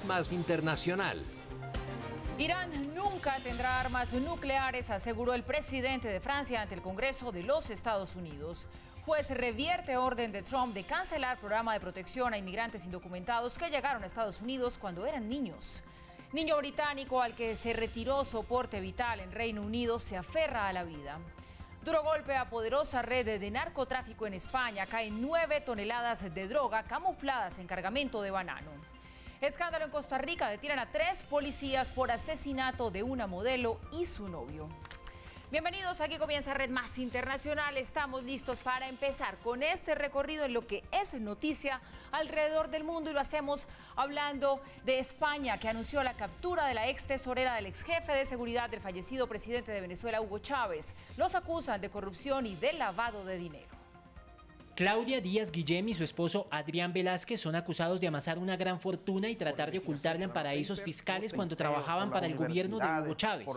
Más Internacional. Irán nunca tendrá armas nucleares, aseguró el presidente de Francia ante el Congreso de los Estados Unidos. Juez revierte orden de Trump de cancelar programa de protección a inmigrantes indocumentados que llegaron a Estados Unidos cuando eran niños. Niño británico al que se retiró soporte vital en Reino Unido se aferra a la vida. Duro golpe a poderosa red de narcotráfico en España. Caen 9 toneladas de droga camufladas en cargamento de banano. Escándalo en Costa Rica. Detienen a 3 policías por asesinato de una modelo y su novio. Bienvenidos, aquí comienza Red Más Internacional. Estamos listos para empezar con este recorrido en lo que es noticia alrededor del mundo y lo hacemos hablando de España, que anunció la captura de la ex tesorera del ex jefe de seguridad del fallecido presidente de Venezuela, Hugo Chávez. Los acusan de corrupción y de lavado de dinero. Claudia Díaz Guillem y su esposo Adrián Velázquez son acusados de amasar una gran fortuna y tratar de ocultarla en paraísos fiscales cuando trabajaban para el gobierno de Hugo Chávez.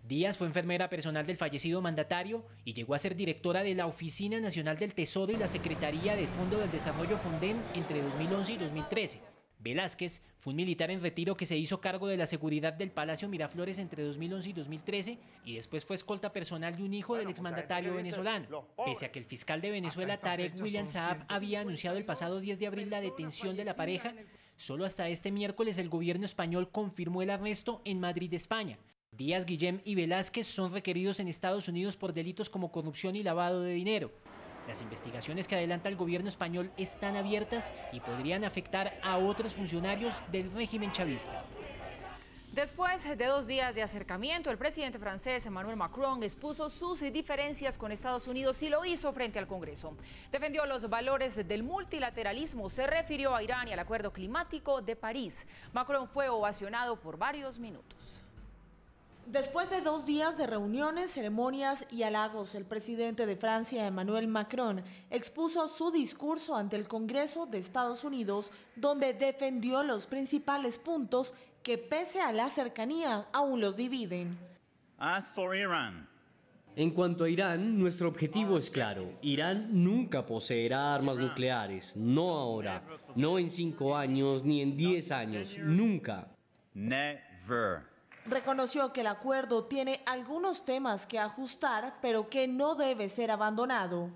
Díaz fue enfermera personal del fallecido mandatario y llegó a ser directora de la Oficina Nacional del Tesoro y la Secretaría del Fondo del Desarrollo Fonden entre 2011 y 2013. Velázquez fue un militar en retiro que se hizo cargo de la seguridad del Palacio Miraflores entre 2011 y 2013 y después fue escolta personal de un hijo del exmandatario venezolano. Pese a que el fiscal de Venezuela, Tarek William Saab, había anunciado el pasado 10 de abril la detención de la pareja, solo hasta este miércoles el gobierno español confirmó el arresto en Madrid, España. Díaz Guillem y Velázquez son requeridos en Estados Unidos por delitos como corrupción y lavado de dinero. Las investigaciones que adelanta el gobierno español están abiertas y podrían afectar a otros funcionarios del régimen chavista. Después de 2 días de acercamiento, el presidente francés Emmanuel Macron expuso sus diferencias con Estados Unidos y lo hizo frente al Congreso. Defendió los valores del multilateralismo, se refirió a Irán y al Acuerdo Climático de París. Macron fue ovacionado por varios minutos. Después de 2 días de reuniones, ceremonias y halagos, el presidente de Francia, Emmanuel Macron, expuso su discurso ante el Congreso de Estados Unidos, donde defendió los principales puntos que, pese a la cercanía, aún los dividen. En cuanto a Irán, nuestro objetivo es claro. Irán nunca poseerá armas nucleares, no ahora, no en 5 años ni en 10 años, nunca. Never. Reconoció que el acuerdo tiene algunos temas que ajustar, pero que no debe ser abandonado.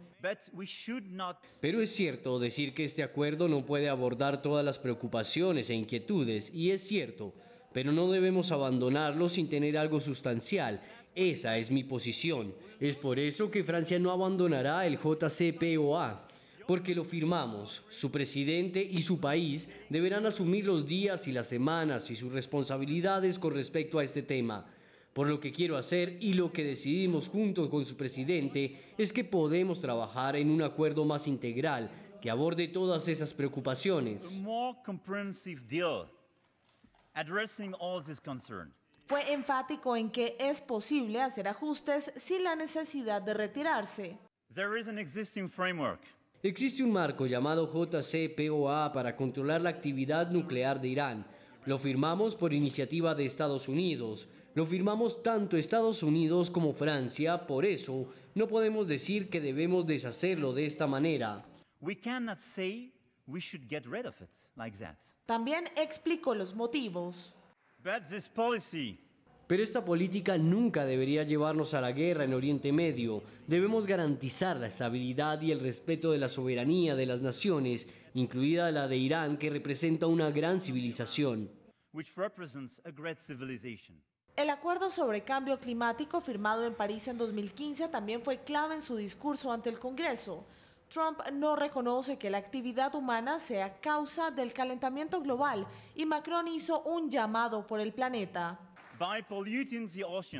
Pero es cierto decir que este acuerdo no puede abordar todas las preocupaciones e inquietudes, y es cierto, pero no debemos abandonarlo sin tener algo sustancial. Esa es mi posición. Es por eso que Francia no abandonará el JCPOA. Porque lo firmamos, su presidente y su país deberán asumir los días y las semanas y sus responsabilidades con respecto a este tema. Por lo que quiero hacer y lo que decidimos juntos con su presidente es que podemos trabajar en un acuerdo más integral que aborde todas esas preocupaciones. Fue enfático en que es posible hacer ajustes sin la necesidad de retirarse. Existe un marco llamado JCPOA para controlar la actividad nuclear de Irán. Lo firmamos por iniciativa de Estados Unidos. Lo firmamos tanto Estados Unidos como Francia, por eso no podemos decir que debemos deshacerlo de esta manera. También explicó los motivos. Pero esta política nunca debería llevarnos a la guerra en Oriente Medio. Debemos garantizar la estabilidad y el respeto de la soberanía de las naciones, incluida la de Irán, que representa una gran civilización. El acuerdo sobre cambio climático firmado en París en 2015 también fue clave en su discurso ante el Congreso. Trump no reconoce que la actividad humana sea causa del calentamiento global y Macron hizo un llamado por el planeta.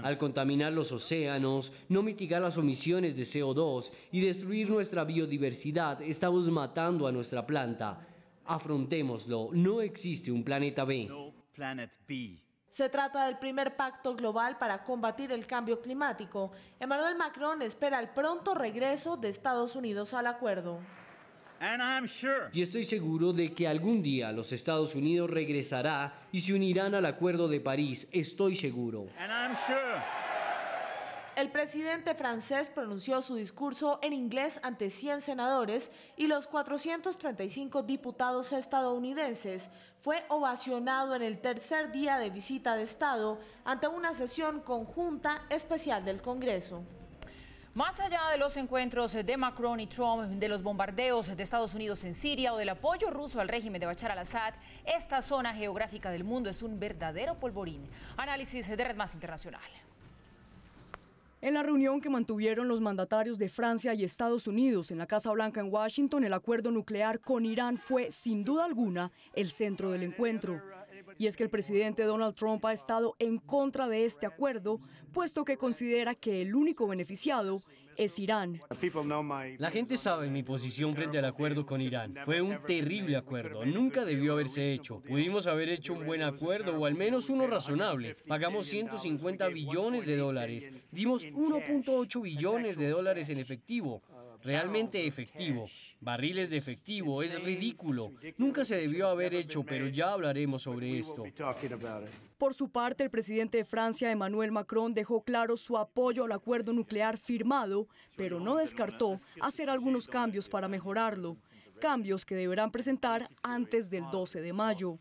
Al contaminar los océanos, no mitigar las emisiones de CO2 y destruir nuestra biodiversidad, estamos matando a nuestra planta. Afrontémoslo, no existe un planeta B. Se trata del primer pacto global para combatir el cambio climático. Emmanuel Macron espera el pronto regreso de Estados Unidos al acuerdo. Y estoy seguro de que algún día los Estados Unidos regresará y se unirán al Acuerdo de París. Estoy seguro. El presidente francés pronunció su discurso en inglés ante 100 senadores y los 435 diputados estadounidenses. Fue ovacionado en el tercer día de visita de Estado ante una sesión conjunta especial del Congreso. Más allá de los encuentros de Macron y Trump, de los bombardeos de Estados Unidos en Siria o del apoyo ruso al régimen de Bashar al-Assad, esta zona geográfica del mundo es un verdadero polvorín. Análisis de Red Más Internacional. En la reunión que mantuvieron los mandatarios de Francia y Estados Unidos en la Casa Blanca en Washington, el acuerdo nuclear con Irán fue, sin duda alguna, el centro del encuentro. Y es que el presidente Donald Trump ha estado en contra de este acuerdo, puesto que considera que el único beneficiado es Irán. La gente sabe mi posición frente al acuerdo con Irán. Fue un terrible acuerdo, nunca debió haberse hecho. Pudimos haber hecho un buen acuerdo o al menos uno razonable. Pagamos 150 billones de dólares, dimos 1.8 billones de dólares en efectivo. Realmente efectivo. Barriles de efectivo, es ridículo. Nunca se debió haber hecho, pero ya hablaremos sobre esto. Por su parte, el presidente de Francia, Emmanuel Macron, dejó claro su apoyo al acuerdo nuclear firmado, pero no descartó hacer algunos cambios para mejorarlo. Cambios que deberán presentar antes del 12 de mayo.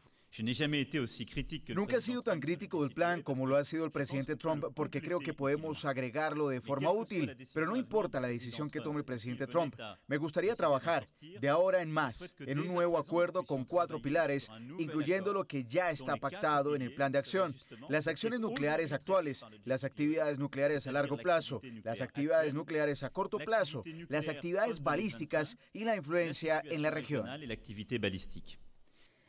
Nunca he sido tan crítico del plan como lo ha sido el presidente Trump porque creo que podemos agregarlo de forma útil, pero no importa la decisión que tome el presidente Trump. Me gustaría trabajar de ahora en más en un nuevo acuerdo con 4 pilares, incluyendo lo que ya está pactado en el plan de acción: las acciones nucleares actuales, las actividades nucleares a largo plazo, las actividades nucleares a corto plazo, las actividades balísticas y la influencia en la región.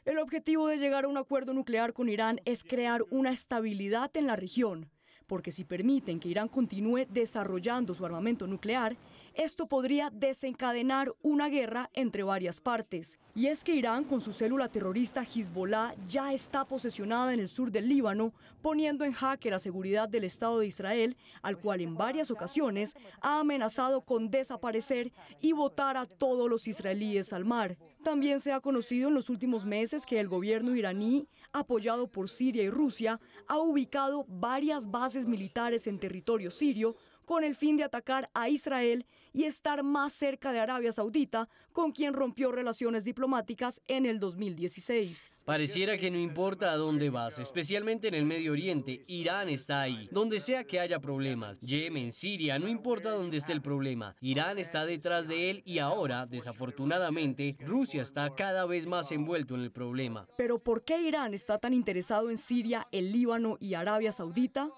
El objetivo de llegar a un acuerdo nuclear con Irán es crear una estabilidad en la región, porque si permiten que Irán continúe desarrollando su armamento nuclear, esto podría desencadenar una guerra entre varias partes. Y es que Irán, con su célula terrorista Hezbollah, ya está posesionada en el sur del Líbano, poniendo en jaque la seguridad del Estado de Israel, al cual en varias ocasiones ha amenazado con desaparecer y botar a todos los israelíes al mar. También se ha conocido en los últimos meses que el gobierno iraní, apoyado por Siria y Rusia, ha ubicado varias bases militares en territorio sirio con el fin de atacar a Israel y estar más cerca de Arabia Saudita, con quien rompió relaciones diplomáticas en el 2016. Pareciera que no importa a dónde vas, especialmente en el Medio Oriente, Irán está ahí. Donde sea que haya problemas, Yemen, Siria, no importa dónde esté el problema, Irán está detrás de él y ahora, desafortunadamente, Rusia está cada vez más envuelto en el problema. ¿Pero por qué Irán está tan interesado en Siria, el Líbano y Arabia Saudita?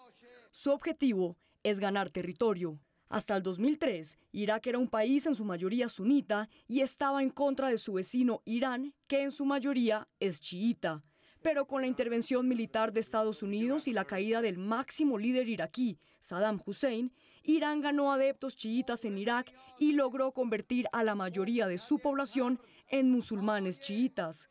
Su objetivo es ganar territorio. Hasta el 2003, Irak era un país en su mayoría sunita y estaba en contra de su vecino Irán, que en su mayoría es chiita. Pero con la intervención militar de Estados Unidos y la caída del máximo líder iraquí, Saddam Hussein, Irán ganó adeptos chiitas en Irak y logró convertir a la mayoría de su población en musulmanes chiitas.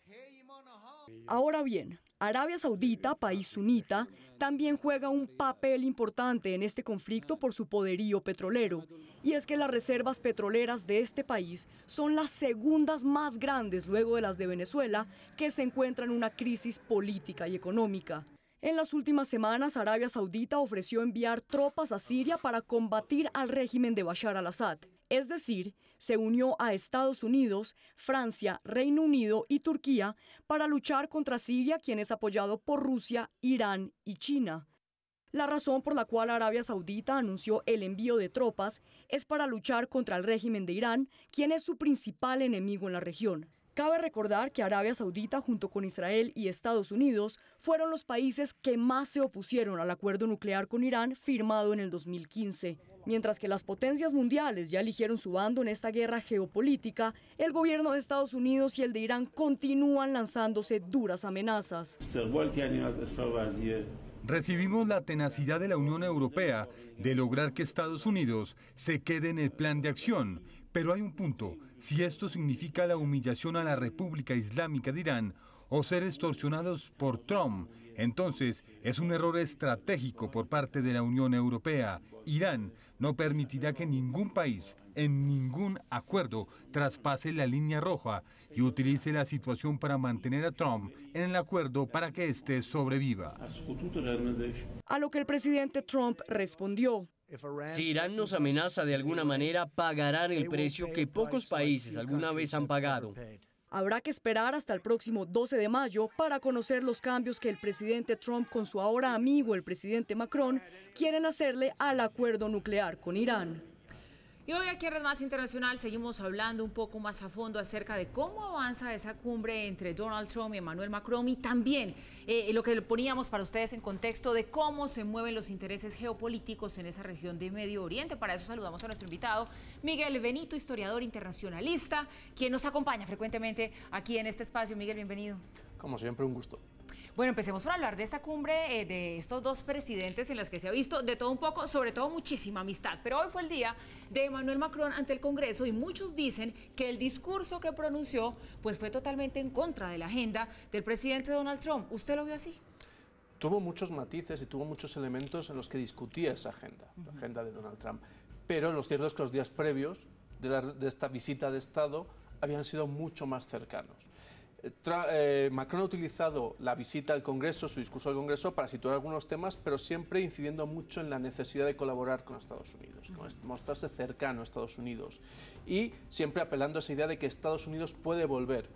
Ahora bien, Arabia Saudita, país sunita, también juega un papel importante en este conflicto por su poderío petrolero. Y es que las reservas petroleras de este país son las segundas más grandes luego de las de Venezuela, que se encuentra en una crisis política y económica. En las últimas semanas, Arabia Saudita ofreció enviar tropas a Siria para combatir al régimen de Bashar al-Assad. Es decir, se unió a Estados Unidos, Francia, Reino Unido y Turquía para luchar contra Siria, quien es apoyado por Rusia, Irán y China. La razón por la cual Arabia Saudita anunció el envío de tropas es para luchar contra el régimen de Irán, quien es su principal enemigo en la región. Cabe recordar que Arabia Saudita, junto con Israel y Estados Unidos, fueron los países que más se opusieron al acuerdo nuclear con Irán firmado en el 2015. Mientras que las potencias mundiales ya eligieron su bando en esta guerra geopolítica, el gobierno de Estados Unidos y el de Irán continúan lanzándose duras amenazas. Recibimos la tenacidad de la Unión Europea de lograr que Estados Unidos se quede en el plan de acción, pero hay un punto: si esto significa la humillación a la República Islámica de Irán o ser extorsionados por Trump, entonces es un error estratégico por parte de la Unión Europea. Irán no permitirá que ningún país, en ningún acuerdo, traspase la línea roja y utilice la situación para mantener a Trump en el acuerdo para que éste sobreviva. A lo que el presidente Trump respondió: Si Irán nos amenaza de alguna manera, pagarán el precio que pocos países alguna vez han pagado. Habrá que esperar hasta el próximo 12 de mayo para conocer los cambios que el presidente Trump con su ahora amigo, el presidente Macron, quieren hacerle al acuerdo nuclear con Irán. Y hoy aquí en Red Más Internacional seguimos hablando un poco más a fondo acerca de cómo avanza esa cumbre entre Donald Trump y Emmanuel Macron y también lo que poníamos para ustedes en contexto de cómo se mueven los intereses geopolíticos en esa región de Medio Oriente. Para eso saludamos a nuestro invitado, Miguel Benito, historiador internacionalista, quien nos acompaña frecuentemente aquí en este espacio. Miguel, bienvenido. Como siempre, un gusto. Bueno, empecemos por hablar de esta cumbre, de estos dos presidentes en las que se ha visto de todo un poco, sobre todo muchísima amistad. Pero hoy fue el día de Emmanuel Macron ante el Congreso y muchos dicen que el discurso que pronunció pues fue totalmente en contra de la agenda del presidente Donald Trump. ¿Usted lo vio así? Tuvo muchos matices y tuvo muchos elementos en los que discutía esa agenda, la agenda de Donald Trump. Pero lo cierto es que los días previos de esta visita de Estado habían sido mucho más cercanos. Macron ha utilizado la visita al Congreso, su discurso al Congreso, para situar algunos temas, pero siempre incidiendo mucho en la necesidad de colaborar con Estados Unidos, mostrarse cercano a Estados Unidos y siempre apelando a esa idea de que Estados Unidos puede volver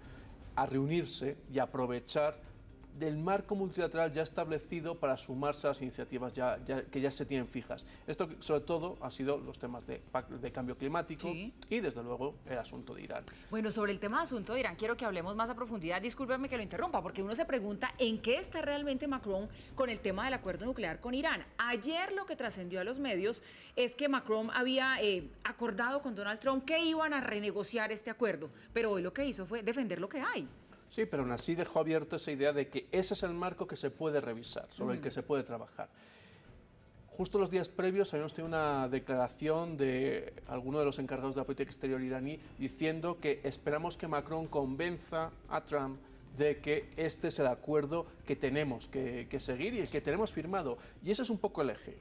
a reunirse y aprovechar del marco multilateral ya establecido para sumarse a las iniciativas que ya se tienen fijas. Esto sobre todo han sido los temas de cambio climático y desde luego el asunto de Irán. Bueno, sobre el tema de asunto de Irán quiero que hablemos más a profundidad. Discúlpeme que lo interrumpa porque uno se pregunta en qué está realmente Macron con el tema del acuerdo nuclear con Irán. Ayer lo que trascendió a los medios es que Macron había acordado con Donald Trump que iban a renegociar este acuerdo, pero hoy lo que hizo fue defender lo que hay. Sí, pero aún así dejó abierto esa idea de que ese es el marco que se puede revisar, sobre el que se puede trabajar. Justo los días previos habíamos tenido una declaración de alguno de los encargados de la política exterior iraní diciendo que esperamos que Macron convenza a Trump de que este es el acuerdo que tenemos que seguir y el que tenemos firmado. Y ese es un poco el eje.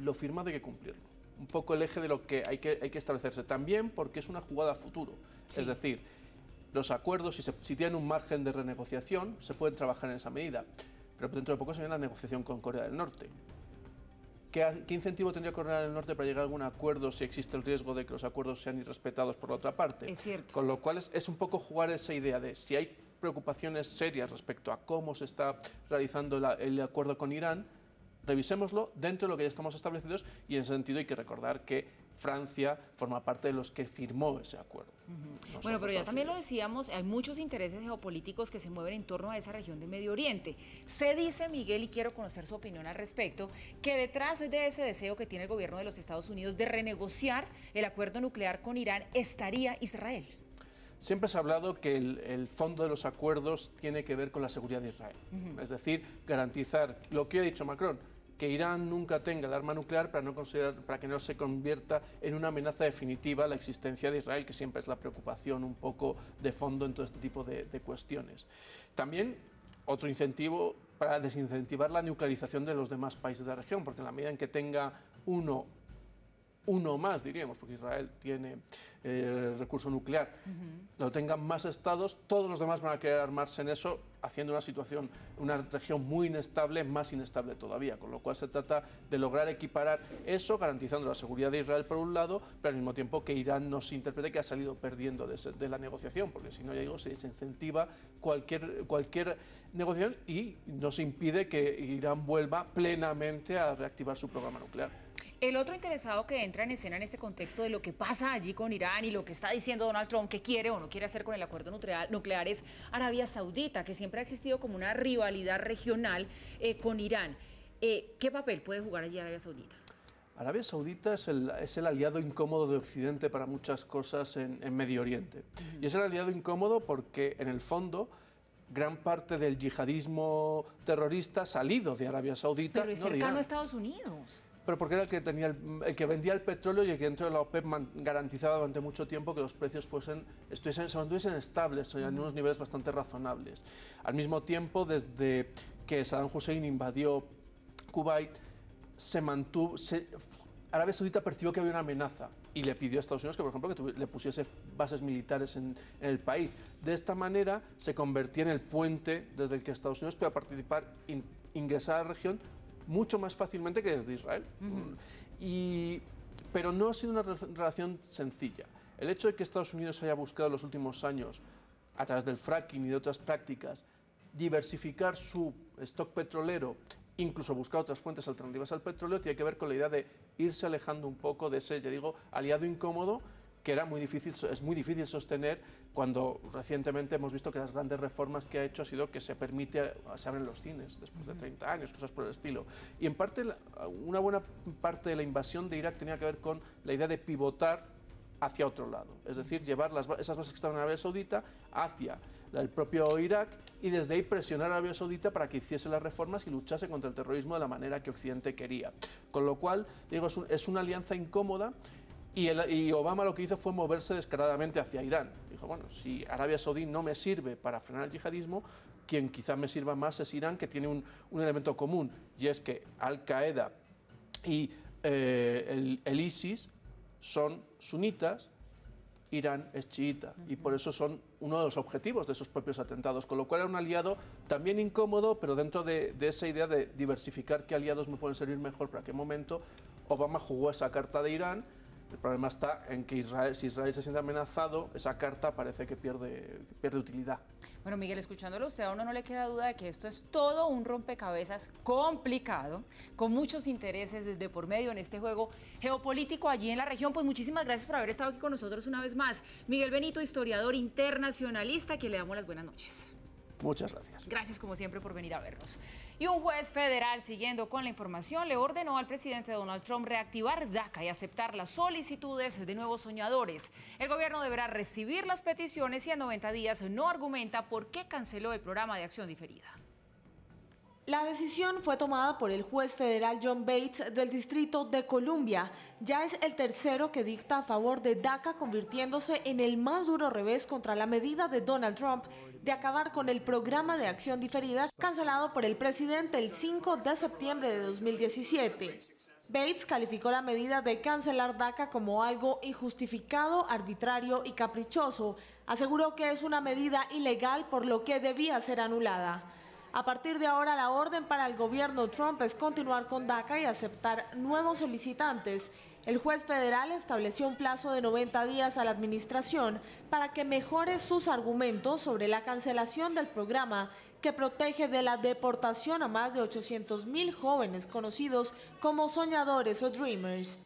Lo firmado hay que cumplirlo. Un poco el eje de lo que hay que establecerse. También porque es una jugada a futuro. Sí. Es decir, los acuerdos, si tienen un margen de renegociación, se pueden trabajar en esa medida. Pero dentro de poco se viene la negociación con Corea del Norte. ¿Qué incentivo tendría Corea del Norte para llegar a algún acuerdo si existe el riesgo de que los acuerdos sean irrespetados por la otra parte? Es cierto. Con lo cual es un poco jugar esa idea de si hay preocupaciones serias respecto a cómo se está realizando el acuerdo con Irán, revisémoslo dentro de lo que ya estamos establecidos y en ese sentido hay que recordar que Francia forma parte de los que firmó ese acuerdo. Bueno, pero ya también lo decíamos, hay muchos intereses geopolíticos que se mueven en torno a esa región de Medio Oriente. Se dice, Miguel, y quiero conocer su opinión al respecto, que detrás de ese deseo que tiene el gobierno de los Estados Unidos de renegociar el acuerdo nuclear con Irán estaría Israel. Siempre se ha hablado que el fondo de los acuerdos tiene que ver con la seguridad de Israel. Es decir, garantizar lo que ha dicho Macron, que Irán nunca tenga el arma nuclear para que no se convierta en una amenaza definitiva a la existencia de Israel, que siempre es la preocupación un poco de fondo en todo este tipo de cuestiones. También otro incentivo para desincentivar la nuclearización de los demás países de la región, porque en la medida en que tenga uno más, diríamos, porque Israel tiene recurso nuclear, lo tengan más estados, todos los demás van a querer armarse en eso, haciendo una región muy inestable, más inestable todavía, con lo cual se trata de lograr equiparar eso, garantizando la seguridad de Israel por un lado, pero al mismo tiempo que Irán no se interprete que ha salido perdiendo de la negociación, porque si no, ya digo, se desincentiva cualquier negociación y no se impide que Irán vuelva plenamente a reactivar su programa nuclear. El otro interesado que entra en escena en este contexto de lo que pasa allí con Irán y lo que está diciendo Donald Trump que quiere o no quiere hacer con el acuerdo nuclear es Arabia Saudita, que siempre ha existido como una rivalidad regional con Irán. ¿Qué papel puede jugar allí Arabia Saudita? Arabia Saudita es el aliado incómodo de Occidente para muchas cosas en Medio Oriente. Y es el aliado incómodo porque, en el fondo, gran parte del yihadismo terrorista ha salido de Arabia Saudita. Pero es cercano a Estados Unidos. Pero porque era el que tenía el que vendía el petróleo y el que dentro de la OPEP garantizaba durante mucho tiempo que los precios se mantuviesen estables en unos niveles bastante razonables. Al mismo tiempo, desde que Saddam Hussein invadió Kuwait, Arabia Saudita percibió que había una amenaza y le pidió a Estados Unidos que, por ejemplo, que le pusiese bases militares en el país. De esta manera se convertía en el puente desde el que Estados Unidos podía participar, ingresar a la región mucho más fácilmente que desde Israel. pero no ha sido una relación sencilla. El hecho de que Estados Unidos haya buscado en los últimos años, a través del fracking y de otras prácticas, diversificar su stock petrolero, incluso buscar otras fuentes alternativas al petróleo, tiene que ver con la idea de irse alejando un poco de ese, ya digo, aliado incómodo que es muy difícil sostener cuando recientemente hemos visto que las grandes reformas que ha hecho ha sido que se abren los cines después de 30 años, cosas por el estilo. Y en parte, una buena parte de la invasión de Irak tenía que ver con la idea de pivotar hacia otro lado, es decir, llevar esas bases que estaban en Arabia Saudita hacia el propio Irak y desde ahí presionar a Arabia Saudita para que hiciese las reformas y luchase contra el terrorismo de la manera que Occidente quería. Con lo cual, digo, es una alianza incómoda. Y Obama lo que hizo fue moverse descaradamente hacia Irán. Dijo, bueno, si Arabia Saudí no me sirve para frenar el yihadismo, quien quizá me sirva más es Irán, que tiene un elemento común, y es que Al-Qaeda y el ISIS son sunitas, Irán es chiita, y por eso son uno de los objetivos de esos propios atentados, con lo cual era un aliado también incómodo, pero dentro de esa idea de diversificar qué aliados me pueden servir mejor para qué momento, Obama jugó esa carta de Irán. El problema está en que si Israel se siente amenazado, esa carta parece que pierde utilidad. Bueno, Miguel, escuchándolo a usted, a uno no le queda duda de que esto es todo un rompecabezas complicado, con muchos intereses de por medio en este juego geopolítico allí en la región. Pues muchísimas gracias por haber estado aquí con nosotros una vez más. Miguel Benito, historiador internacionalista, a quien le damos las buenas noches. Muchas gracias. Gracias, como siempre, por venir a vernos. Y un juez federal, siguiendo con la información, le ordenó al presidente Donald Trump reactivar DACA y aceptar las solicitudes de nuevos soñadores. El gobierno deberá recibir las peticiones y en 90 días no argumenta por qué canceló el programa de acción diferida. La decisión fue tomada por el juez federal John Bates del Distrito de Columbia. Ya es el tercero que dicta a favor de DACA, convirtiéndose en el más duro revés contra la medida de Donald Trump de acabar con el programa de acción diferida cancelado por el presidente el 5 de septiembre de 2017. Bates calificó la medida de cancelar DACA como algo injustificado, arbitrario y caprichoso. Aseguró que es una medida ilegal, por lo que debía ser anulada. A partir de ahora, la orden para el gobierno Trump es continuar con DACA y aceptar nuevos solicitantes. El juez federal estableció un plazo de 90 días a la administración para que mejore sus argumentos sobre la cancelación del programa que protege de la deportación a más de 800,000 jóvenes conocidos como soñadores o dreamers.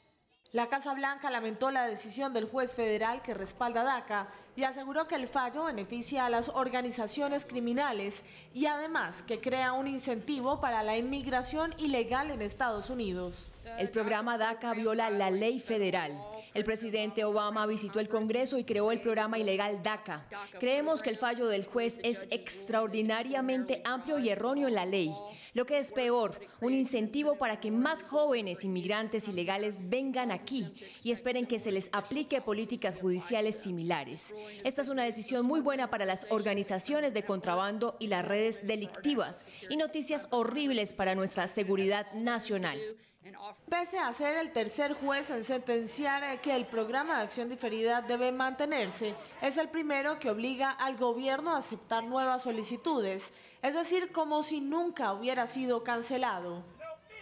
La Casa Blanca lamentó la decisión del juez federal que respalda DACA y aseguró que el fallo beneficia a las organizaciones criminales y además que crea un incentivo para la inmigración ilegal en Estados Unidos. El programa DACA viola la ley federal. El presidente Obama visitó el Congreso y creó el programa ilegal DACA. Creemos que el fallo del juez es extraordinariamente amplio y erróneo en la ley. Lo que es peor, un incentivo para que más jóvenes inmigrantes ilegales vengan aquí y esperen que se les aplique políticas judiciales similares. Esta es una decisión muy buena para las organizaciones de contrabando y las redes delictivas y noticias horribles para nuestra seguridad nacional. Pese a ser el tercer juez en sentenciar que el programa de acción diferida debe mantenerse, es el primero que obliga al gobierno a aceptar nuevas solicitudes, es decir, como si nunca hubiera sido cancelado.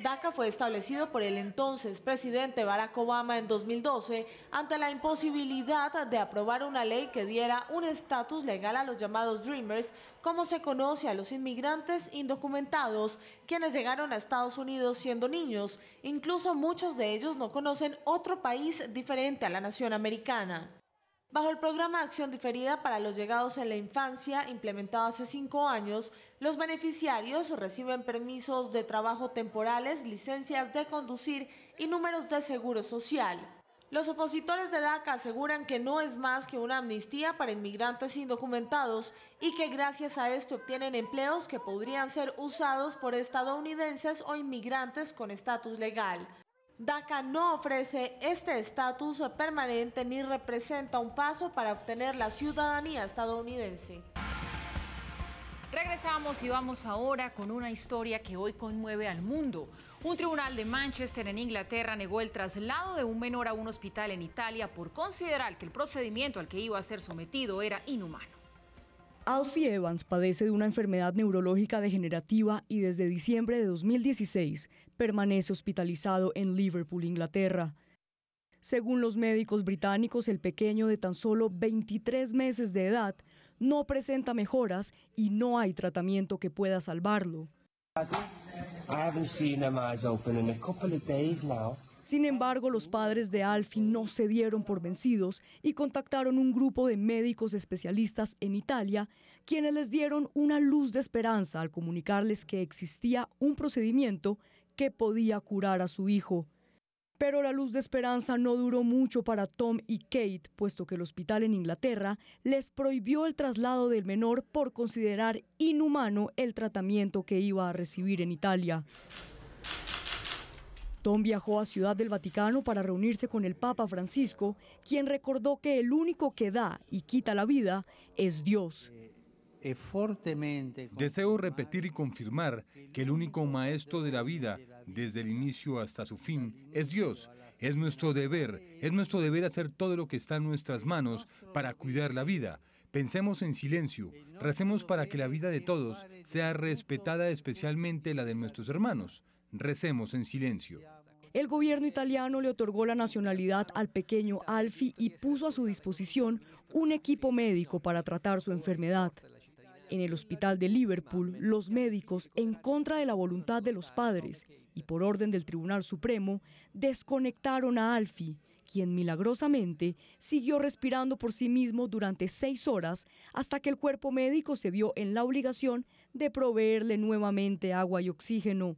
DACA fue establecido por el entonces presidente Barack Obama en 2012 ante la imposibilidad de aprobar una ley que diera un estatus legal a los llamados Dreamers, como se conoce a los inmigrantes indocumentados, quienes llegaron a Estados Unidos siendo niños. Incluso muchos de ellos no conocen otro país diferente a la nación americana. Bajo el programa de acción diferida para los llegados en la infancia, implementado hace 5 años, los beneficiarios reciben permisos de trabajo temporales, licencias de conducir y números de seguro social. Los opositores de DACA aseguran que no es más que una amnistía para inmigrantes indocumentados y que gracias a esto obtienen empleos que podrían ser usados por estadounidenses o inmigrantes con estatus legal. DACA no ofrece este estatus permanente ni representa un paso para obtener la ciudadanía estadounidense. Regresamos y vamos ahora con una historia que hoy conmueve al mundo. Un tribunal de Manchester, en Inglaterra, negó el traslado de un menor a un hospital en Italia por considerar que el procedimiento al que iba a ser sometido era inhumano. Alfie Evans padece de una enfermedad neurológica degenerativa y desde diciembre de 2016 permanece hospitalizado en Liverpool, Inglaterra. Según los médicos británicos, el pequeño de tan solo 23 meses de edad no presenta mejoras y no hay tratamiento que pueda salvarlo. Sin embargo, los padres de Alfie no se dieron por vencidos y contactaron un grupo de médicos especialistas en Italia, quienes les dieron una luz de esperanza al comunicarles que existía un procedimiento que podía curar a su hijo. Pero la luz de esperanza no duró mucho para Tom y Kate, puesto que el hospital en Inglaterra les prohibió el traslado del menor por considerar inhumano el tratamiento que iba a recibir en Italia. Tom viajó a Ciudad del Vaticano para reunirse con el Papa Francisco, quien recordó que el único que da y quita la vida es Dios. Deseo repetir y confirmar que el único maestro de la vida, desde el inicio hasta su fin, es Dios. Es nuestro deber hacer todo lo que está en nuestras manos para cuidar la vida. Pensemos en silencio, recemos para que la vida de todos sea respetada, especialmente la de nuestros hermanos. Recemos en silencio. El gobierno italiano le otorgó la nacionalidad al pequeño Alfie y puso a su disposición un equipo médico para tratar su enfermedad. En el hospital de Liverpool, los médicos, en contra de la voluntad de los padres y por orden del Tribunal Supremo, desconectaron a Alfie, quien milagrosamente siguió respirando por sí mismo durante 6 horas hasta que el cuerpo médico se vio en la obligación de proveerle nuevamente agua y oxígeno.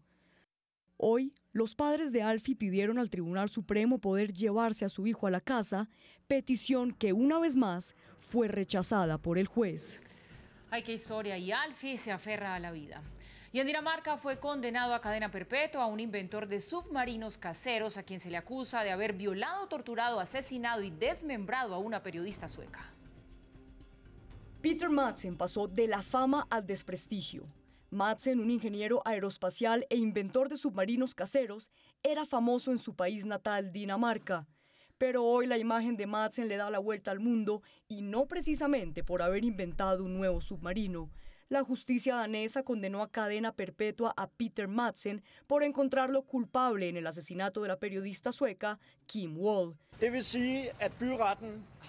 Hoy, los padres de Alfie pidieron al Tribunal Supremo poder llevarse a su hijo a la casa, petición que una vez más fue rechazada por el juez. Ay, qué historia, y Alfie se aferra a la vida. Y en Dinamarca fue condenado a cadena perpetua a un inventor de submarinos caseros a quien se le acusa de haber violado, torturado, asesinado y desmembrado a una periodista sueca. Peter Madsen pasó de la fama al desprestigio. Madsen, un ingeniero aeroespacial e inventor de submarinos caseros, era famoso en su país natal, Dinamarca. Pero hoy la imagen de Madsen le da la vuelta al mundo y no precisamente por haber inventado un nuevo submarino. La justicia danesa condenó a cadena perpetua a Peter Madsen por encontrarlo culpable en el asesinato de la periodista sueca Kim Wall.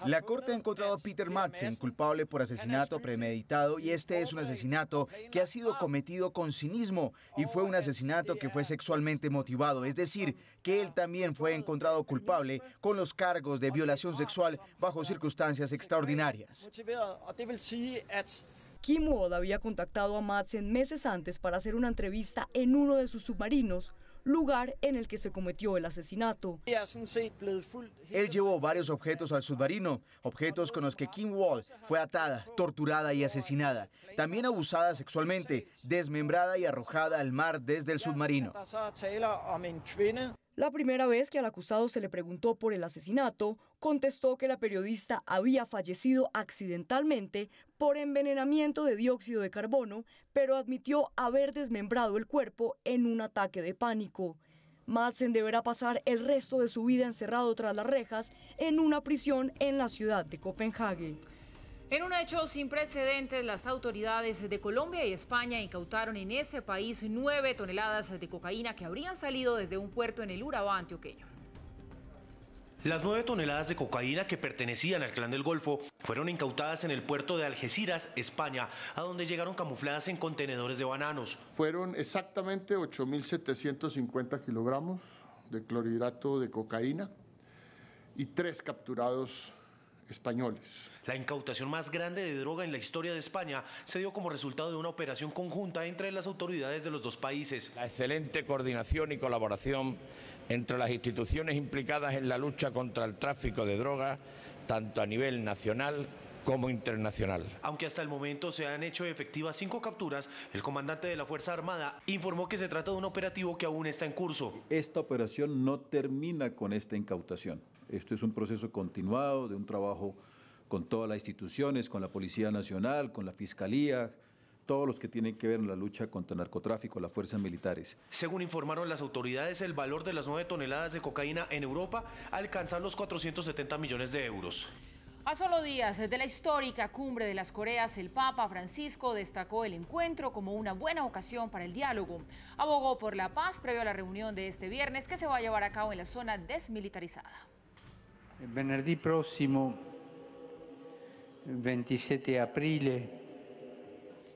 La corte ha encontrado a Peter Madsen culpable por asesinato premeditado y este es un asesinato que ha sido cometido con cinismo y fue un asesinato que fue sexualmente motivado, es decir, que él también fue encontrado culpable con los cargos de violación sexual bajo circunstancias extraordinarias. Kim Wall había contactado a Madsen meses antes para hacer una entrevista en uno de sus submarinos, lugar en el que se cometió el asesinato. Él llevó varios objetos al submarino, objetos con los que Kim Wall fue atada, torturada y asesinada, también abusada sexualmente, desmembrada y arrojada al mar desde el submarino. La primera vez que al acusado se le preguntó por el asesinato, contestó que la periodista había fallecido accidentalmente por envenenamiento de dióxido de carbono, pero admitió haber desmembrado el cuerpo en un ataque de pánico. Madsen deberá pasar el resto de su vida encerrado tras las rejas en una prisión en la ciudad de Copenhague. En un hecho sin precedentes, las autoridades de Colombia y España incautaron en ese país 9 toneladas de cocaína que habrían salido desde un puerto en el Urabá antioqueño. Las 9 toneladas de cocaína que pertenecían al Clan del Golfo fueron incautadas en el puerto de Algeciras, España, a donde llegaron camufladas en contenedores de bananos. Fueron exactamente 8.750 kilogramos de clorhidrato de cocaína y 3 capturados españoles. La incautación más grande de droga en la historia de España se dio como resultado de una operación conjunta entre las autoridades de los dos países. La excelente coordinación y colaboración entre las instituciones implicadas en la lucha contra el tráfico de drogas, tanto a nivel nacional como internacional. Aunque hasta el momento se han hecho efectivas 5 capturas, el comandante de la Fuerza Armada informó que se trata de un operativo que aún está en curso. Esta operación no termina con esta incautación. Esto es un proceso continuado de un trabajo con todas las instituciones, con la Policía Nacional, con la Fiscalía, todos los que tienen que ver en la lucha contra el narcotráfico, las fuerzas militares. Según informaron las autoridades, el valor de las 9 toneladas de cocaína en Europa alcanza los 470 millones de euros. A solo días de la histórica Cumbre de las Coreas, el Papa Francisco destacó el encuentro como una buena ocasión para el diálogo. Abogó por la paz previo a la reunión de este viernes que se va a llevar a cabo en la zona desmilitarizada. El venerdì próximo, 27 de abril.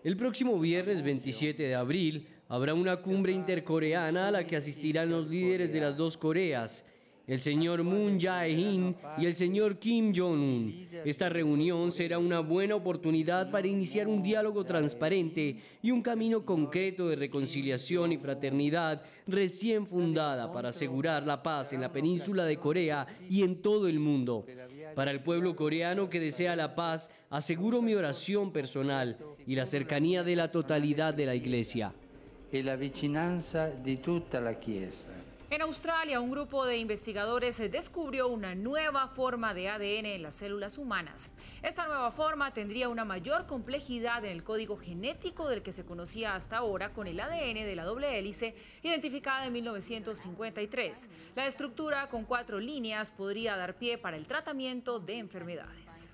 El próximo viernes 27 de abril habrá una cumbre intercoreana a la que asistirán los líderes de las dos Coreas, el señor Moon Jae-in y el señor Kim Jong-un. Esta reunión será una buena oportunidad para iniciar un diálogo transparente y un camino concreto de reconciliación y fraternidad recién fundada para asegurar la paz en la península de Corea y en todo el mundo. Para el pueblo coreano que desea la paz, aseguro mi oración personal y la cercanía de la totalidad de la Iglesia. Y la vicinanza de toda la Chiesa. En Australia, un grupo de investigadores descubrió una nueva forma de ADN en las células humanas. Esta nueva forma tendría una mayor complejidad en el código genético del que se conocía hasta ahora con el ADN de la doble hélice, identificada en 1953. La estructura con 4 líneas podría dar pie para el tratamiento de enfermedades.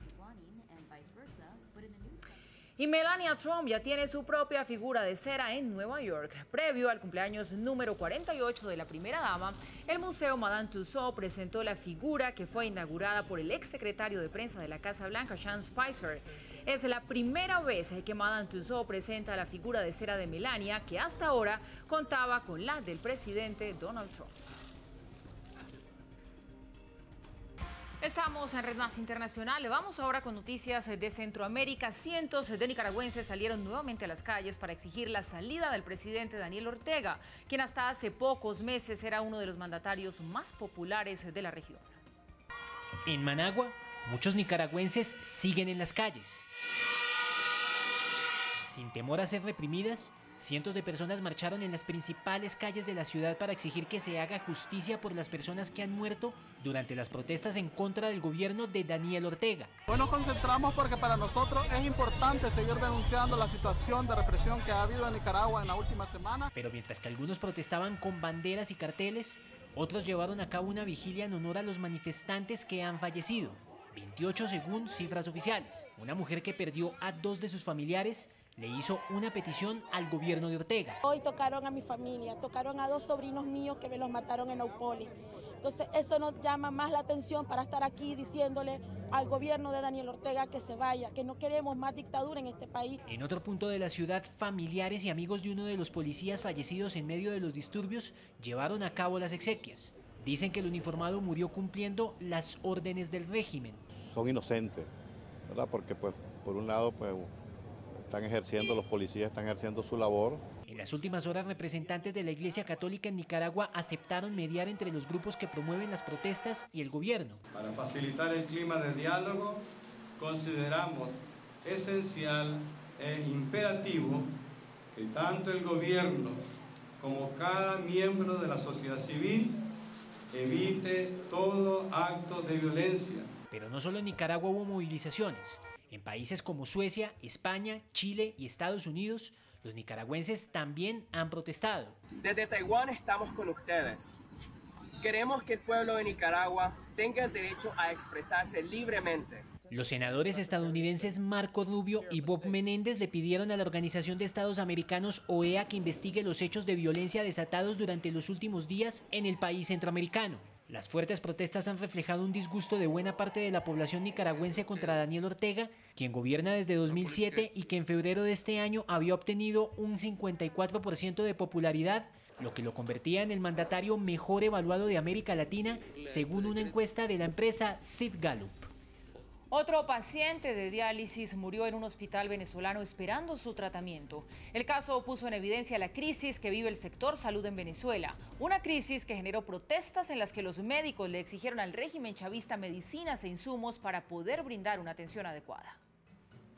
Y Melania Trump ya tiene su propia figura de cera en Nueva York. Previo al cumpleaños número 48 de la primera dama, el Museo Madame Tussauds presentó la figura que fue inaugurada por el exsecretario de prensa de la Casa Blanca, Sean Spicer. Es la primera vez que Madame Tussauds presenta la figura de cera de Melania, que hasta ahora contaba con la del presidente Donald Trump. Estamos en Red Más Internacional. Vamos ahora con noticias de Centroamérica. Cientos de nicaragüenses salieron nuevamente a las calles para exigir la salida del presidente Daniel Ortega, quien hasta hace pocos meses era uno de los mandatarios más populares de la región. En Managua, muchos nicaragüenses siguen en las calles. Sin temor a ser reprimidas, cientos de personas marcharon en las principales calles de la ciudad para exigir que se haga justicia por las personas que han muerto durante las protestas en contra del gobierno de Daniel Ortega. Hoy nos concentramos porque para nosotros es importante seguir denunciando la situación de represión que ha habido en Nicaragua en la última semana. Pero mientras que algunos protestaban con banderas y carteles, otros llevaron a cabo una vigilia en honor a los manifestantes que han fallecido. 28 según cifras oficiales. Una mujer que perdió a 2 de sus familiares le hizo una petición al gobierno de Ortega. Hoy tocaron a mi familia, tocaron a 2 sobrinos míos que me los mataron en Naupoli. Entonces eso nos llama más la atención para estar aquí diciéndole al gobierno de Daniel Ortega que se vaya, que no queremos más dictadura en este país. En otro punto de la ciudad, familiares y amigos de uno de los policías fallecidos en medio de los disturbios llevaron a cabo las exequias. Dicen que el uniformado murió cumpliendo las órdenes del régimen. Son inocentes, ¿verdad? Porque pues por un lado pues los policías están ejerciendo su labor. En las últimas horas, representantes de la Iglesia Católica en Nicaragua aceptaron mediar entre los grupos que promueven las protestas y el gobierno. Para facilitar el clima de diálogo, consideramos esencial e imperativo que tanto el gobierno como cada miembro de la sociedad civil evite todo acto de violencia. Pero no solo en Nicaragua hubo movilizaciones. En países como Suecia, España, Chile y Estados Unidos, los nicaragüenses también han protestado. Desde Taiwán estamos con ustedes. Queremos que el pueblo de Nicaragua tenga el derecho a expresarse libremente. Los senadores estadounidenses Marco Rubio y Bob Menéndez le pidieron a la Organización de Estados Americanos, OEA, que investigue los hechos de violencia desatados durante los últimos días en el país centroamericano. Las fuertes protestas han reflejado un disgusto de buena parte de la población nicaragüense contra Daniel Ortega, quien gobierna desde 2007 y que en febrero de este año había obtenido un 54% de popularidad, lo que lo convertía en el mandatario mejor evaluado de América Latina, según una encuesta de la empresa Sid Gallup. Otro paciente de diálisis murió en un hospital venezolano esperando su tratamiento. El caso puso en evidencia la crisis que vive el sector salud en Venezuela. Una crisis que generó protestas en las que los médicos le exigieron al régimen chavista medicinas e insumos para poder brindar una atención adecuada.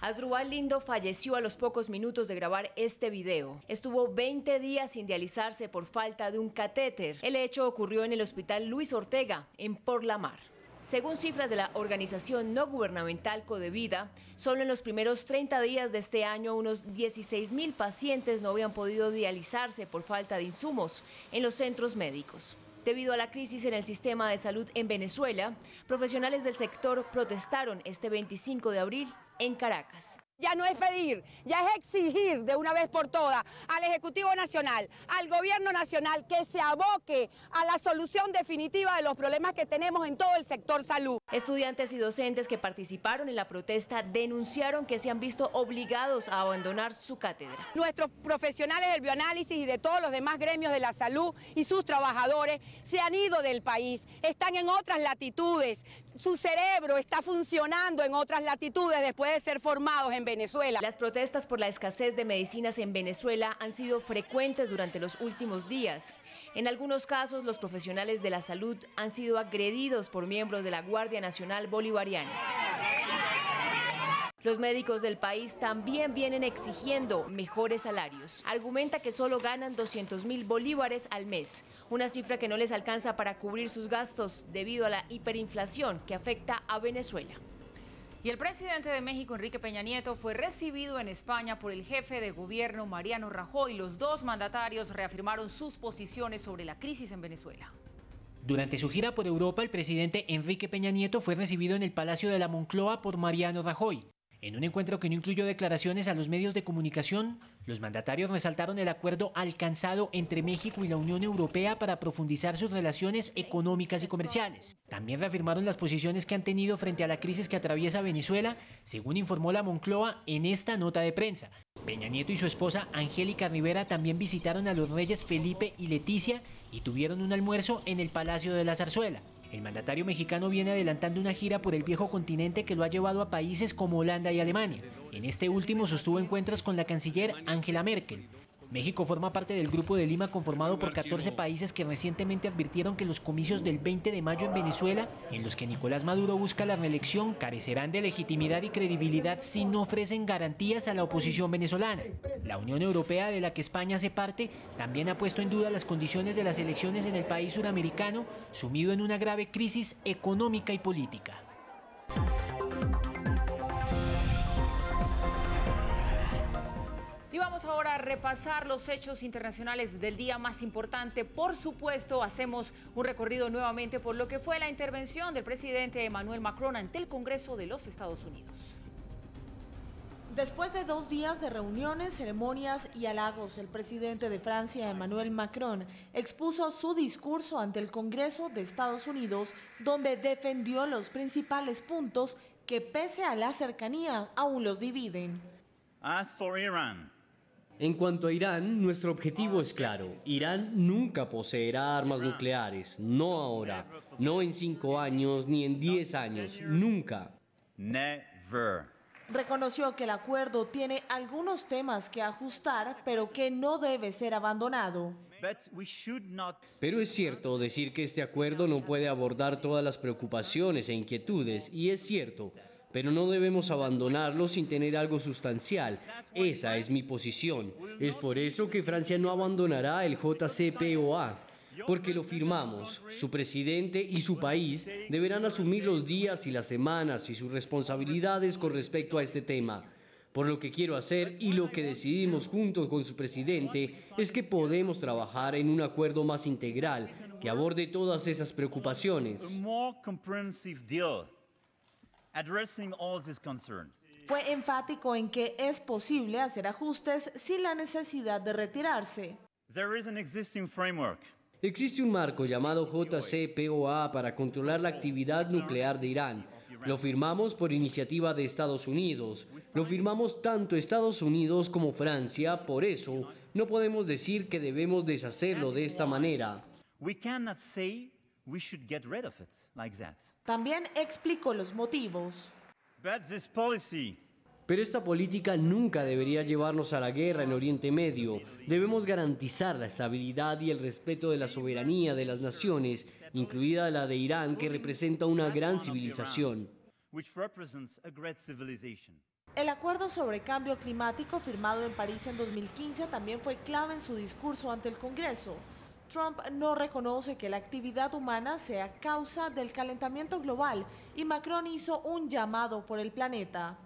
Asdrúbal Lindo falleció a los pocos minutos de grabar este video. Estuvo 20 días sin dializarse por falta de un catéter. El hecho ocurrió en el Hospital Luis Ortega, en Porlamar. Según cifras de la organización no gubernamental Codevida, solo en los primeros 30 días de este año unos 16.000 pacientes no habían podido dializarse por falta de insumos en los centros médicos. Debido a la crisis en el sistema de salud en Venezuela, profesionales del sector protestaron este 25 de abril en Caracas. Ya no es pedir, ya es exigir de una vez por todas al Ejecutivo Nacional, al Gobierno Nacional, que se aboque a la solución definitiva de los problemas que tenemos en todo el sector salud. Estudiantes y docentes que participaron en la protesta denunciaron que se han visto obligados a abandonar su cátedra. Nuestros profesionales del bioanálisis y de todos los demás gremios de la salud y sus trabajadores se han ido del país, están en otras latitudes, su cerebro está funcionando en otras latitudes después de ser formados en Venezuela. Las protestas por la escasez de medicinas en Venezuela han sido frecuentes durante los últimos días. En algunos casos, los profesionales de la salud han sido agredidos por miembros de la Guardia Nacional Bolivariana. Los médicos del país también vienen exigiendo mejores salarios. Argumenta que solo ganan 200.000 bolívares al mes, una cifra que no les alcanza para cubrir sus gastos debido a la hiperinflación que afecta a Venezuela. Y el presidente de México, Enrique Peña Nieto, fue recibido en España por el jefe de gobierno, Mariano Rajoy. Los dos mandatarios reafirmaron sus posiciones sobre la crisis en Venezuela. Durante su gira por Europa, el presidente Enrique Peña Nieto fue recibido en el Palacio de la Moncloa por Mariano Rajoy. En un encuentro que no incluyó declaraciones a los medios de comunicación, los mandatarios resaltaron el acuerdo alcanzado entre México y la Unión Europea para profundizar sus relaciones económicas y comerciales. También reafirmaron las posiciones que han tenido frente a la crisis que atraviesa Venezuela, según informó la Moncloa en esta nota de prensa. Peña Nieto y su esposa Angélica Rivera también visitaron a los reyes Felipe y Leticia y tuvieron un almuerzo en el Palacio de la Zarzuela. El mandatario mexicano viene adelantando una gira por el viejo continente que lo ha llevado a países como Holanda y Alemania. En este último sostuvo encuentros con la canciller Angela Merkel. México forma parte del Grupo de Lima conformado por 14 países que recientemente advirtieron que los comicios del 20 de mayo en Venezuela, en los que Nicolás Maduro busca la reelección, carecerán de legitimidad y credibilidad si no ofrecen garantías a la oposición venezolana. La Unión Europea, de la que España hace parte, también ha puesto en duda las condiciones de las elecciones en el país suramericano, sumido en una grave crisis económica y política. Y vamos ahora a repasar los hechos internacionales del día más importante. Por supuesto, hacemos un recorrido nuevamente por lo que fue la intervención del presidente Emmanuel Macron ante el Congreso de los Estados Unidos. Después de 2 días de reuniones, ceremonias y halagos, el presidente de Francia, Emmanuel Macron, expuso su discurso ante el Congreso de Estados Unidos, donde defendió los principales puntos que, pese a la cercanía, aún los dividen. As for Iran, en cuanto a Irán, nuestro objetivo es claro. Irán nunca poseerá armas nucleares. No ahora, no en 5 años, ni en 10 años. Nunca. Never. Reconoció que el acuerdo tiene algunos temas que ajustar, pero que no debe ser abandonado. Pero es cierto decir que este acuerdo no puede abordar todas las preocupaciones e inquietudes, y es cierto, pero no debemos abandonarlo sin tener algo sustancial. Esa es mi posición. Es por eso que Francia no abandonará el JCPOA, porque lo firmamos. Su presidente y su país deberán asumir los días y las semanas y sus responsabilidades con respecto a este tema. Por lo que quiero hacer y lo que decidimos juntos con su presidente es que podemos trabajar en un acuerdo más integral que aborde todas esas preocupaciones. Fue enfático en que es posible hacer ajustes sin la necesidad de retirarse. Existe un marco llamado JCPOA para controlar la actividad nuclear de Irán. Lo firmamos por iniciativa de Estados Unidos. Lo firmamos tanto Estados Unidos como Francia, por eso no podemos decir que debemos deshacerlo de esta manera. También explicó los motivos. Pero esta política nunca debería llevarnos a la guerra en Oriente Medio. Debemos garantizar la estabilidad y el respeto de la soberanía de las naciones, incluida la de Irán, que representa una gran civilización. El acuerdo sobre cambio climático firmado en París en 2015 también fue clave en su discurso ante el Congreso. Trump no reconoce que la actividad humana sea causa del calentamiento global y Macron hizo un llamado por el planeta.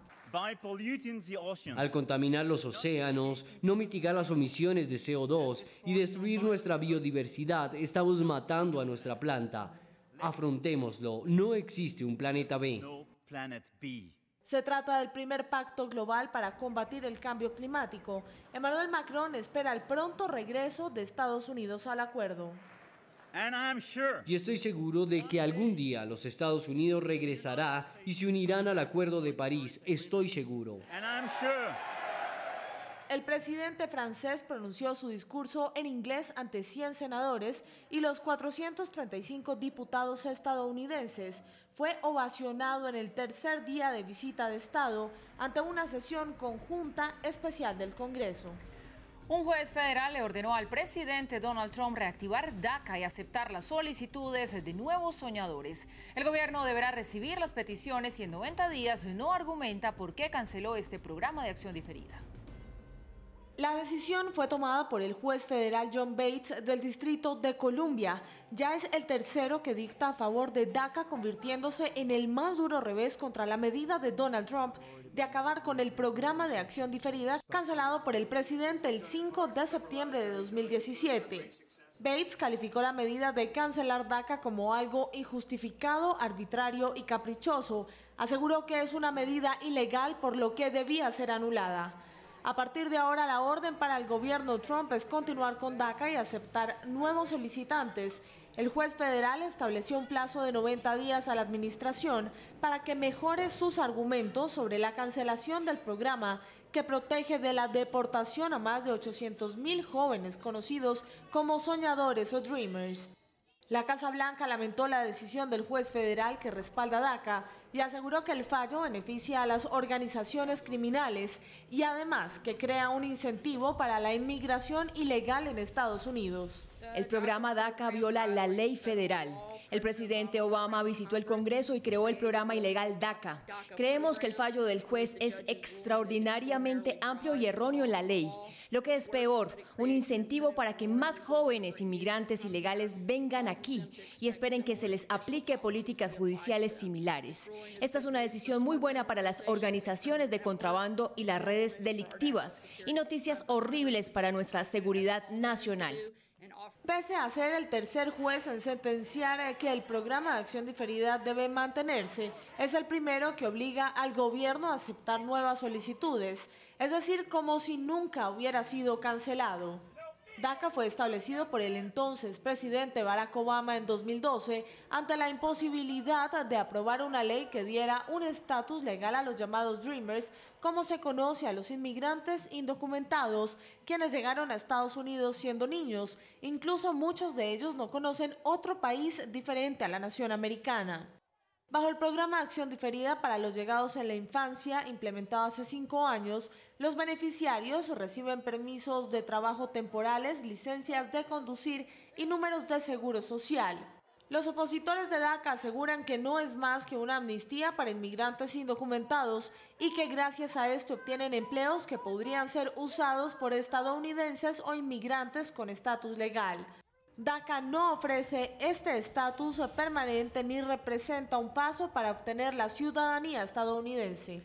Al contaminar los océanos, no mitigar las emisiones de CO2 y destruir nuestra biodiversidad, estamos matando a nuestra planta. Afrontémoslo, no existe un planeta B. Se trata del primer pacto global para combatir el cambio climático. Emmanuel Macron espera el pronto regreso de Estados Unidos al acuerdo. Y estoy seguro de que algún día los Estados Unidos regresará y se unirán al Acuerdo de París. Estoy seguro. El presidente francés pronunció su discurso en inglés ante 100 senadores y los 435 diputados estadounidenses. Fue ovacionado en el tercer día de visita de Estado ante una sesión conjunta especial del Congreso. Un juez federal le ordenó al presidente Donald Trump reactivar DACA y aceptar las solicitudes de nuevos soñadores. El gobierno deberá recibir las peticiones y en 90 días no argumenta por qué canceló este programa de acción diferida. La decisión fue tomada por el juez federal John Bates del Distrito de Columbia. Ya es el tercero que dicta a favor de DACA, convirtiéndose en el más duro revés contra la medida de Donald Trump de acabar con el programa de acción diferida cancelado por el presidente el 5 de septiembre de 2017. Bates calificó la medida de cancelar DACA como algo injustificado, arbitrario y caprichoso. Aseguró que es una medida ilegal, por lo que debía ser anulada. A partir de ahora, la orden para el gobierno Trump es continuar con DACA y aceptar nuevos solicitantes. El juez federal estableció un plazo de 90 días a la administración para que mejore sus argumentos sobre la cancelación del programa que protege de la deportación a más de 800,000 jóvenes conocidos como soñadores o dreamers. La Casa Blanca lamentó la decisión del juez federal que respalda DACA y aseguró que el fallo beneficia a las organizaciones criminales y además que crea un incentivo para la inmigración ilegal en Estados Unidos. El programa DACA viola la ley federal. El presidente Obama visitó el Congreso y creó el programa ilegal DACA. Creemos que el fallo del juez es extraordinariamente amplio y erróneo en la ley. Lo que es peor, un incentivo para que más jóvenes inmigrantes ilegales vengan aquí y esperen que se les aplique políticas judiciales similares. Esta es una decisión muy buena para las organizaciones de contrabando y las redes delictivas y noticias horribles para nuestra seguridad nacional. Pese a ser el tercer juez en sentenciar que el programa de acción diferida debe mantenerse, es el primero que obliga al gobierno a aceptar nuevas solicitudes, es decir, como si nunca hubiera sido cancelado. DACA fue establecido por el entonces presidente Barack Obama en 2012 ante la imposibilidad de aprobar una ley que diera un estatus legal a los llamados Dreamers, como se conoce a los inmigrantes indocumentados, quienes llegaron a Estados Unidos siendo niños. Incluso muchos de ellos no conocen otro país diferente a la nación americana. Bajo el programa de acción diferida para los llegados en la infancia, implementado hace 5 años, los beneficiarios reciben permisos de trabajo temporales, licencias de conducir y números de seguro social. Los opositores de DACA aseguran que no es más que una amnistía para inmigrantes indocumentados y que gracias a esto obtienen empleos que podrían ser usados por estadounidenses o inmigrantes con estatus legal. DACA no ofrece este estatus permanente ni representa un paso para obtener la ciudadanía estadounidense.